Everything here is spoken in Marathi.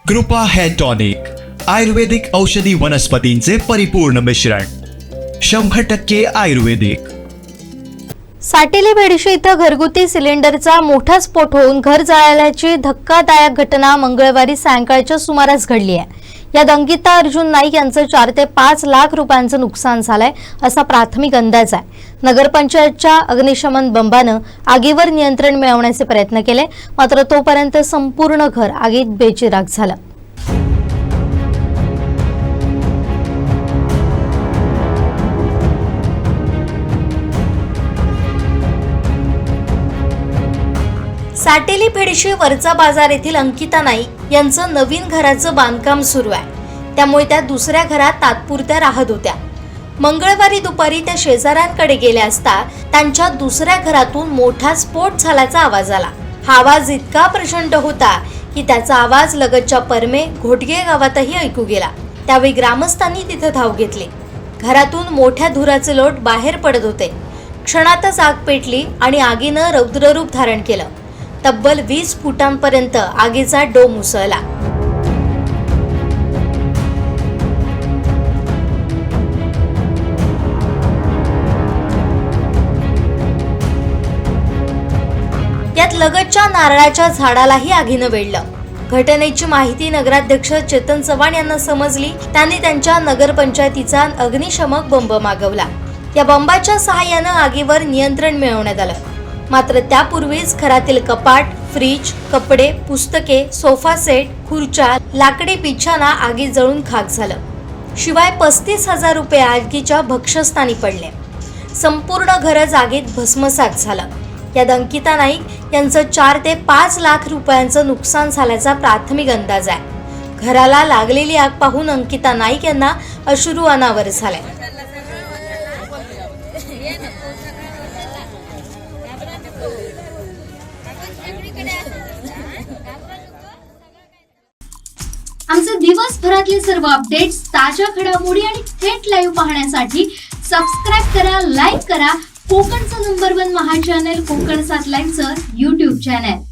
कृपा हेअर टॉनिक, आयुर्वेदिक औषधी वनस्पतींचे परिपूर्ण मिश्रण, 100% आयुर्वेदिक. साटेली बेडशी इथं घरगुती सिलेंडरचा मोठा स्फोट होऊन घर जळाल्याची धक्कादायक घटना मंगळवारी सायंकाळच्या सुमारास घडली आहे. या दंगीता अर्जुन नाईक यांचं 4 ते 5 लाख रुपयांचं नुकसान झालंय असा प्राथमिक अंदाज आहे. नगरपंचायतच्या अग्निशमन बंबानं आगीवर नियंत्रण मिळवण्याचे प्रयत्न केले, मात्र तोपर्यंत संपूर्ण घर आगीत बेचिराग झालं. साटेली फेडशी वरचा बाजार येथील अंकिता नाईक यांचं नवीन घराचं बांधकाम सुरू आहे. त्यामुळे त्या दुसऱ्या घरात तात्पुरत्या राहत होत्या. मंगळवारी दुपारी त्या शेजाऱ्यांकडे गेल्या असता त्यांच्या दुसऱ्या घरातून मोठा स्फोट झाल्याचा आवाज आला. हा आवाज इतका प्रचंड होता की त्याचा आवाज लगतच्या परमे घोटगे गावातही ऐकू गेला. त्यावेळी ग्रामस्थांनी तिथे धाव घेतली. घरातून मोठ्या धुराचे लोट बाहेर पडत होते. क्षणातच आग पेटली आणि आगीनं रौद्ररूप धारण केलं. तब्बल 20 फुटांपर्यंत आगीचा डोम उसळला. यात लगतच्या नारळाच्या झाडालाही आगीनं वेढलं. घटनेची माहिती नगराध्यक्ष चेतन चव्हाण यांना समजली. त्यांनी त्यांच्या नगरपंचायतीचा अग्निशमक बंब मागवला. या बंबाच्या सहाय्यानं आगीवर नियंत्रण मिळवण्यात आलं. मात्र त्यापूर्वीच घरातील कपाट, फ्रीज, कपडे, पुस्तके, सोफा सेट, खुर्च्या, लाकडी बिछाना आगीत जळून खाक झालं. शिवाय 35,000 रुपये आगीच्या भक्षस्थानी पडले. संपूर्ण घरच आगीत भस्मसात झालं. यात अंकिता नाईक यांचं 4 ते 5 लाख रुपयांचं नुकसान झाल्याचा प्राथमिक अंदाज आहे. घराला लागलेली आग पाहून अंकिता नाईक यांना अश्रू अनावर झाले. आमचे दिवसभरातले सर्व अपडेट्स, ताज्या घडामोडी आणि थेट लाईव्ह पाहण्यासाठी सबस्क्राईब करा, लाईक करा कोकणचं नंबर 1 महा चॅनल कोकण 7 लाईव्हचं YouTube चॅनल.